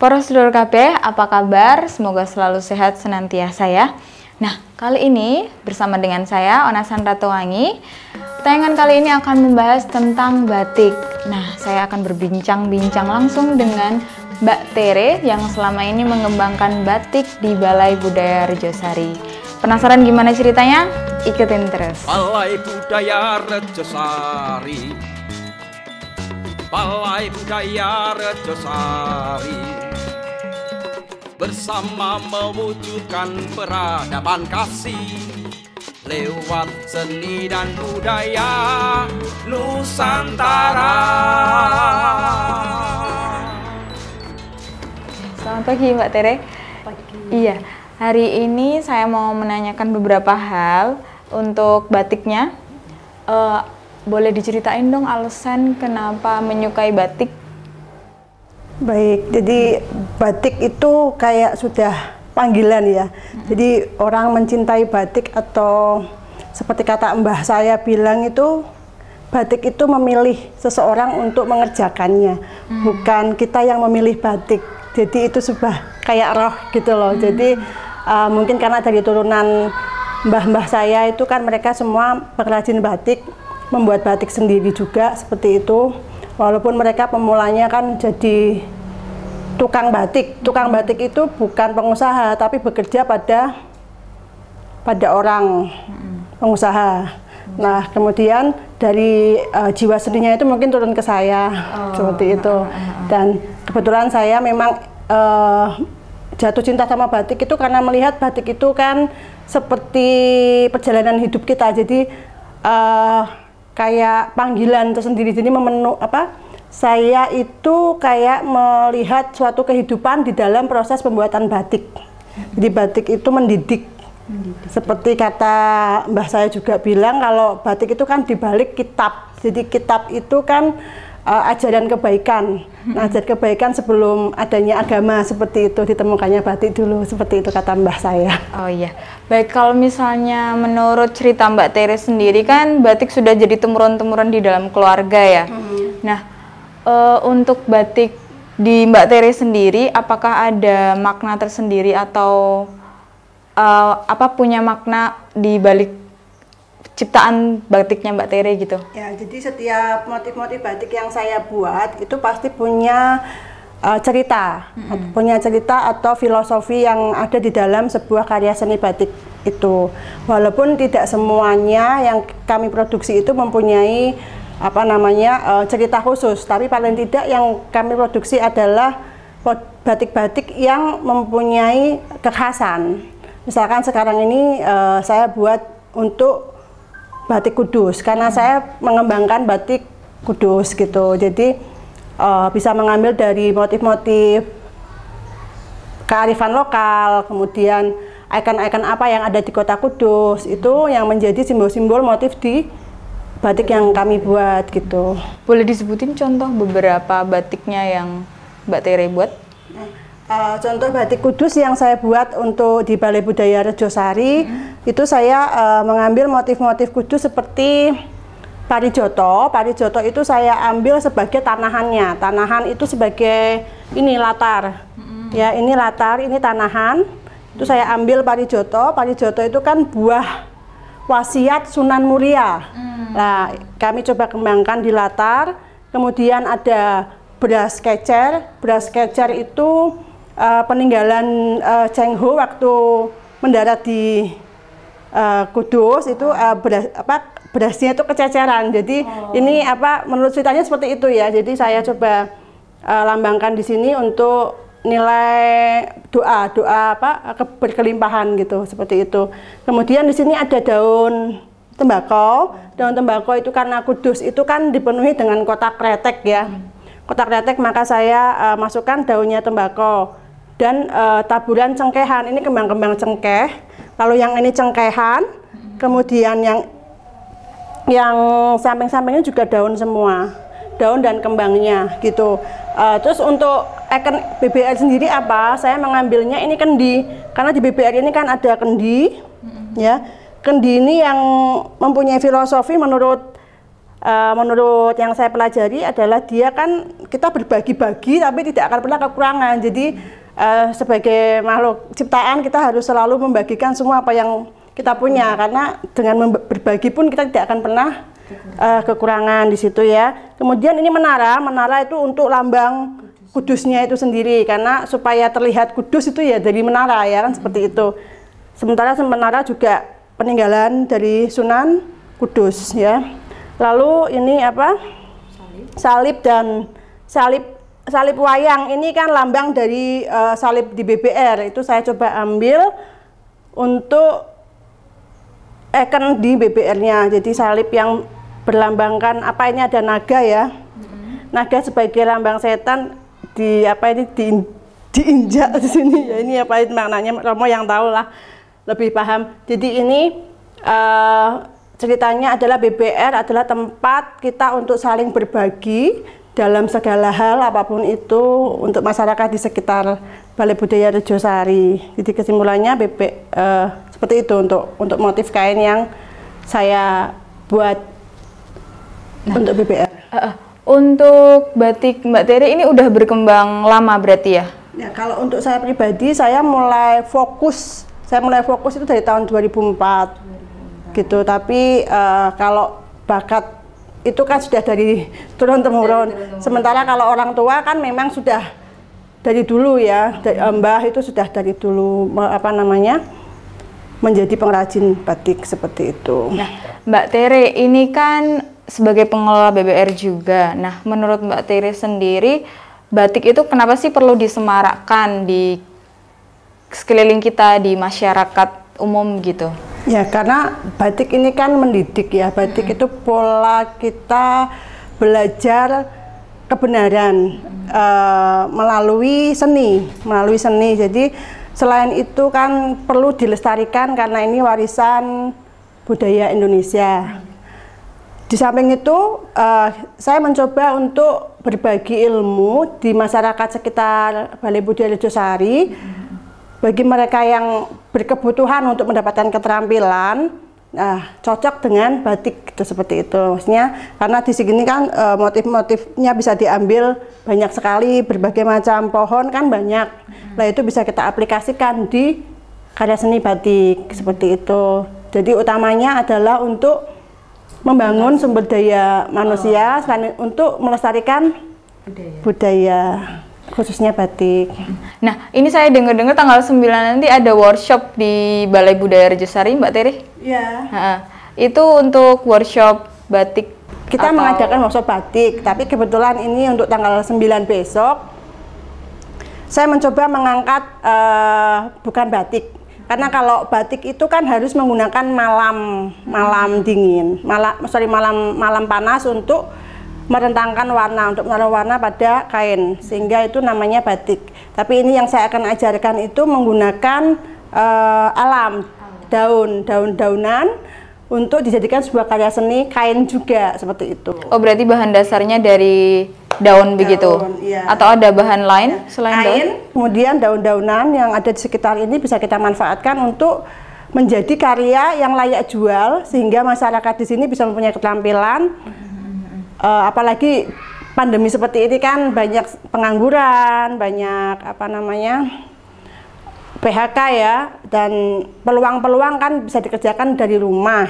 Para sedulur kabeh, apa kabar? Semoga selalu sehat senantiasa ya. Nah, kali ini bersama dengan saya, Onasan Ratuwangi, tayangan kali ini akan membahas tentang batik. Nah, saya akan berbincang-bincang langsung dengan Mbak Tere yang selama ini mengembangkan batik di Balai Budaya Rejosari. Penasaran gimana ceritanya? Ikutin terus. Balai Budaya Rejosari, Balai Budaya Rejosari, bersama mewujudkan peradaban kasih lewat seni dan budaya Nusantara. Selamat pagi Mbak Tere. Pagi. Iya, hari ini saya mau menanyakan beberapa hal untuk batiknya. Boleh diceritain dong alasan kenapa menyukai batik? Baik, jadi batik itu kayak sudah panggilan ya. Jadi orang mencintai batik atau seperti kata mbah saya bilang itu, batik itu memilih seseorang untuk mengerjakannya. Bukan kita yang memilih batik. Jadi itu sudah kayak roh gitu loh. Jadi mungkin karena dari turunan mbah-mbah saya itu kan mereka semua pengrajin batik, membuat batik sendiri juga seperti itu. Walaupun mereka pemulanya kan jadi tukang batik. Tukang batik itu bukan pengusaha, tapi bekerja pada orang pengusaha. Nah, kemudian dari jiwa seninya itu mungkin turun ke saya, seperti itu. Dan kebetulan saya memang jatuh cinta sama batik itu karena melihat batik itu kan seperti perjalanan hidup kita. Jadi kayak panggilan tersendiri. Jadi saya itu kayak melihat suatu kehidupan di dalam proses pembuatan batik. Jadi batik itu mendidik. Seperti kata mbah saya juga bilang, kalau batik itu kan dibalik kitab. Jadi kitab itu kan ajaran kebaikan. Nah, ajaran kebaikan sebelum adanya agama seperti itu, ditemukannya batik dulu, seperti itu kata mbah saya. Oh iya, baik, kalau misalnya menurut cerita Mbak Tere sendiri kan batik sudah jadi temurun-temurun di dalam keluarga ya. Nah, untuk batik di Mbak Tere sendiri, apakah ada makna tersendiri atau punya makna di balik ciptaan batiknya Mbak Tere gitu? Ya, jadi setiap motif-motif batik yang saya buat itu pasti punya cerita, punya cerita atau filosofi yang ada di dalam sebuah karya seni batik itu. Walaupun tidak semuanya yang kami produksi itu mempunyai cerita khusus, tapi paling tidak yang kami produksi adalah batik-batik yang mempunyai kekhasan. Misalkan sekarang ini saya buat untuk batik Kudus karena saya mengembangkan batik Kudus gitu. Jadi bisa mengambil dari motif-motif kearifan lokal, kemudian ikon-ikon apa yang ada di kota Kudus itu yang menjadi simbol-simbol motif di batik yang kami buat gitu. Boleh disebutin contoh beberapa batiknya yang Mbak Tere buat? Contoh batik Kudus yang saya buat untuk di Balai Budaya Rejosari, itu saya mengambil motif-motif Kudus seperti parijoto. Parijoto itu saya ambil sebagai tanahannya. Tanahan itu sebagai ini latar. Ya, ini latar, ini tanahan. Itu saya ambil parijoto. Parijoto itu kan buah wasiat Sunan Muria. Nah, kami coba kembangkan di latar. Kemudian ada beras kecer. Beras kecer itu peninggalan Cheng Ho waktu mendarat di Kudus itu berasnya itu kececeran. Jadi ini menurut ceritanya seperti itu ya. Jadi saya coba lambangkan di sini untuk nilai doa berkelimpahan gitu, seperti itu. Kemudian di sini ada daun tembakau. Daun tembakau itu karena Kudus itu kan dipenuhi dengan kotak kretek ya. Kotak kretek, maka saya masukkan daunnya tembakau dan taburan cengkehan. Ini kembang-kembang cengkeh. Lalu yang ini cengkehan, kemudian yang samping-sampingnya juga daun semua, daun dan kembangnya gitu. Terus untuk ikon BBR sendiri saya mengambilnya ini kendi, karena di BBR ini kan ada kendi, ya. Kendi ini yang mempunyai filosofi menurut menurut yang saya pelajari adalah dia kan kita berbagi-bagi tapi tidak akan pernah kekurangan. Jadi sebagai makhluk ciptaan kita harus selalu membagikan semua apa yang kita punya, karena dengan berbagi pun kita tidak akan pernah kekurangan di situ ya. Kemudian ini menara itu untuk lambang kudusnya itu sendiri, karena supaya terlihat kudus itu ya dari menara ya kan, seperti itu. Sementara menara juga peninggalan dari Sunan Kudus ya. Lalu ini apa? Salib dan salib wayang ini kan lambang dari salib di BBR. Itu saya coba ambil untuk icon di BBR-nya. Jadi salib yang berlambangkan apa, ini ada naga ya. Naga sebagai lambang setan diinjak di sini ya. Ini apa maknanya, Romo yang tahu lah, lebih paham. Jadi ini ceritanya adalah BBR adalah tempat kita untuk saling berbagi dalam segala hal apapun itu untuk masyarakat di sekitar Balai Budaya Rejosari. Jadi kesimpulannya seperti itu untuk motif kain yang saya buat untuk BBR. Untuk batik Mbak Tere ini udah berkembang lama berarti ya? Ya, kalau untuk saya pribadi saya mulai fokus itu dari tahun 2004. Gitu, tapi kalau bakat itu kan sudah dari turun-temurun. Sementara kalau orang tua kan memang sudah dari dulu ya, Mbah itu sudah dari dulu menjadi pengrajin batik seperti itu. Nah, Mbak Tere ini kan sebagai pengelola BBR juga. Nah, menurut Mbak Tere sendiri, batik itu kenapa sih perlu disemarakkan di sekeliling kita, di masyarakat umum gitu? Ya, karena batik ini kan mendidik ya. Batik itu pola kita belajar kebenaran melalui seni. Jadi selain itu kan perlu dilestarikan karena ini warisan budaya Indonesia. Di samping itu saya mencoba untuk berbagi ilmu di masyarakat sekitar Balai Budaya Rejosari. Bagi mereka yang berkebutuhan untuk mendapatkan keterampilan, cocok dengan batik gitu, seperti itu. Maksudnya karena di sini kan motif-motifnya bisa diambil banyak sekali, berbagai macam pohon kan banyak. Nah itu bisa kita aplikasikan di karya seni batik seperti itu. Jadi utamanya adalah untuk membangun sumber daya manusia, untuk melestarikan budaya. Khususnya batik. Nah, ini saya dengar-dengar tanggal 9 nanti ada workshop di Balai Budaya Rejosari, Mbak Tere? Iya. Itu untuk workshop batik. Kita mengadakan workshop batik, tapi kebetulan ini untuk tanggal 9 besok, saya mencoba mengangkat bukan batik. Karena kalau batik itu kan harus menggunakan malam dingin, malam panas untuk merentangkan warna, untuk menaruh warna pada kain, sehingga itu namanya batik. Tapi ini yang saya akan ajarkan itu menggunakan alam, daun-daunan untuk dijadikan sebuah karya seni kain juga, seperti itu. Oh, berarti bahan dasarnya dari daun begitu? Iya. Atau ada bahan lain selain kain, daun? kemudian daun-daunan yang ada di sekitar ini bisa kita manfaatkan untuk menjadi karya yang layak jual, sehingga masyarakat di sini bisa mempunyai keterampilan. Apalagi pandemi seperti ini kan banyak pengangguran, banyak PHK ya, dan peluang-peluang kan bisa dikerjakan dari rumah.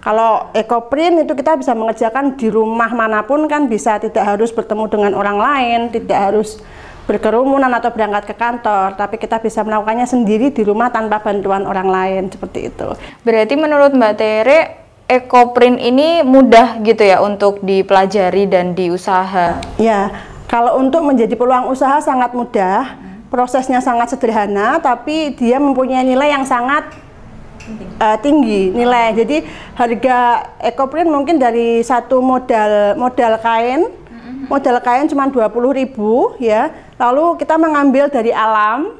Kalau ekoprint itu kita bisa mengerjakan di rumah manapun kan bisa, tidak harus bertemu dengan orang lain, tidak harus berkerumunan atau berangkat ke kantor, tapi kita bisa melakukannya sendiri di rumah tanpa bantuan orang lain, seperti itu. Berarti menurut Mbak Tere, ekoprint ini mudah gitu ya untuk dipelajari dan diusaha? Ya, kalau untuk menjadi peluang usaha sangat mudah, prosesnya sangat sederhana, tapi dia mempunyai nilai yang sangat tinggi nilai. Jadi harga ekoprint mungkin dari satu modal kain cuma 20.000 ya. Lalu kita mengambil dari alam.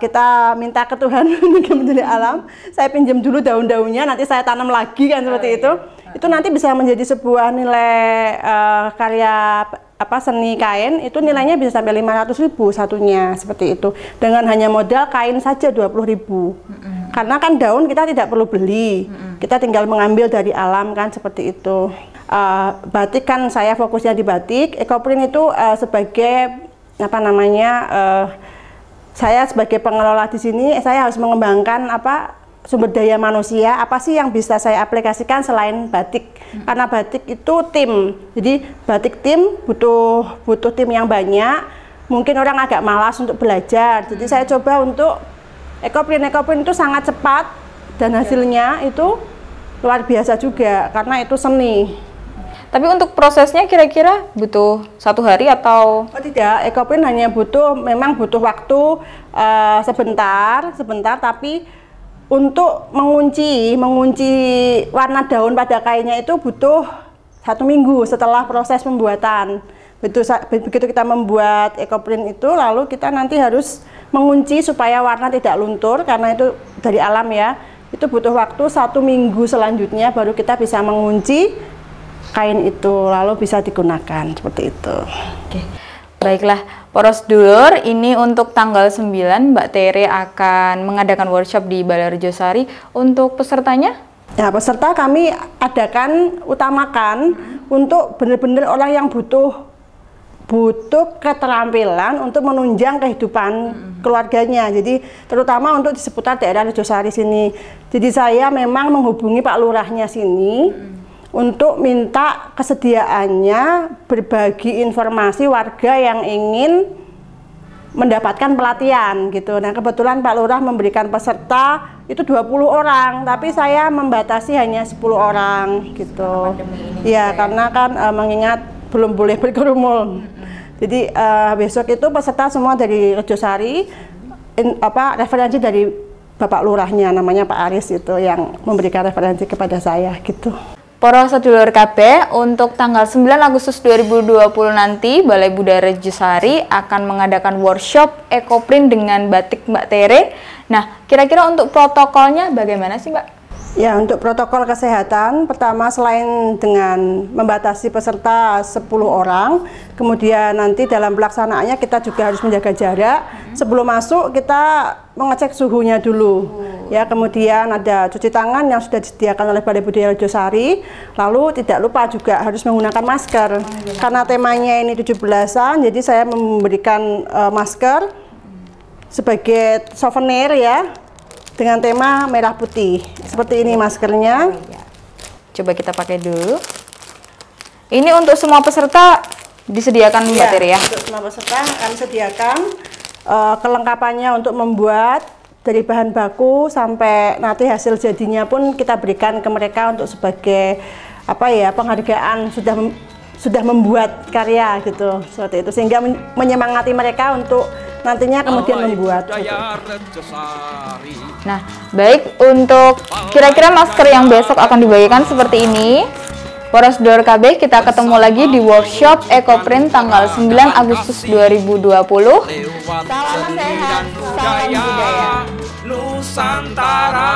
Kita minta ke Tuhan dari alam, saya pinjam dulu daun-daunnya, nanti saya tanam lagi kan, seperti itu. Itu nanti bisa menjadi sebuah nilai karya seni kain, itu nilainya bisa sampai 500.000 satunya, seperti itu. Dengan hanya modal kain saja 20.000. Karena kan daun kita tidak perlu beli, kita tinggal mengambil dari alam kan, seperti itu. batik kan saya fokusnya di batik, ekoprint itu sebagai apa namanya, saya sebagai pengelola di sini saya harus mengembangkan sumber daya manusia, apa sih yang bisa saya aplikasikan selain batik. Karena batik itu tim, jadi batik tim butuh tim yang banyak, mungkin orang agak malas untuk belajar, jadi saya coba untuk ekoprint itu sangat cepat dan hasilnya itu luar biasa juga karena itu seni. Tapi untuk prosesnya kira-kira butuh 1 hari atau? Oh tidak, ekoprint hanya memang butuh waktu sebentar, tapi untuk mengunci warna daun pada kainnya itu butuh 1 minggu setelah proses pembuatan. Begitu kita membuat ekoprint itu, lalu kita nanti harus mengunci supaya warna tidak luntur karena itu dari alam ya. Itu butuh waktu 1 minggu selanjutnya baru kita bisa mengunci kain itu lalu bisa digunakan seperti itu. Oke. Baiklah, Poros Dulur, ini untuk tanggal 9 Mbak Tere akan mengadakan workshop di Balai Rejosari. Untuk pesertanya? Ya, peserta kami utamakan untuk benar-benar orang yang butuh keterampilan untuk menunjang kehidupan keluarganya. Jadi terutama untuk di seputar daerah Rejosari sini. Jadi saya memang menghubungi Pak Lurahnya sini untuk minta kesediaannya berbagi informasi warga yang ingin mendapatkan pelatihan gitu. Nah, kebetulan Pak Lurah memberikan peserta itu 20 orang, tapi saya membatasi hanya 10 orang gitu. Ya, karena kan mengingat belum boleh berkerumun. Jadi besok itu peserta semua dari Rejosari, referensi dari Bapak Lurahnya namanya Pak Aris itu yang memberikan referensi kepada saya gitu. Poros sedulur KB, untuk tanggal 9 Agustus 2020 nanti Balai Budaya Rejosari akan mengadakan workshop ekoprint dengan batik Mbak Tere. Nah, kira-kira untuk protokolnya bagaimana sih Mbak? Ya, untuk protokol kesehatan, pertama selain dengan membatasi peserta 10 orang, kemudian nanti dalam pelaksanaannya kita juga harus menjaga jarak. Sebelum masuk kita mengecek suhunya dulu. Ya, kemudian ada cuci tangan yang sudah disediakan oleh Balai Budaya Rejosari. Lalu tidak lupa juga harus menggunakan masker. Karena temanya ini 17-an, jadi saya memberikan masker sebagai souvenir ya, dengan tema merah putih. Seperti ini maskernya. Coba kita pakai dulu. Ini untuk semua peserta disediakan Mbak Tere ya? Untuk semua peserta kami sediakan kelengkapannya untuk membuat dari bahan baku sampai nanti hasil jadinya pun kita berikan ke mereka untuk sebagai penghargaan sudah membuat karya gitu, seperti itu, sehingga menyemangati mereka untuk nantinya kemudian membuat. Nah, baik, untuk kira-kira masker yang besok akan dibagikan seperti ini. Poros Dulur KB, kita ketemu lagi di workshop ekoprint tanggal 9 Agustus 2020. Salam sehat, salam budaya Nusantara.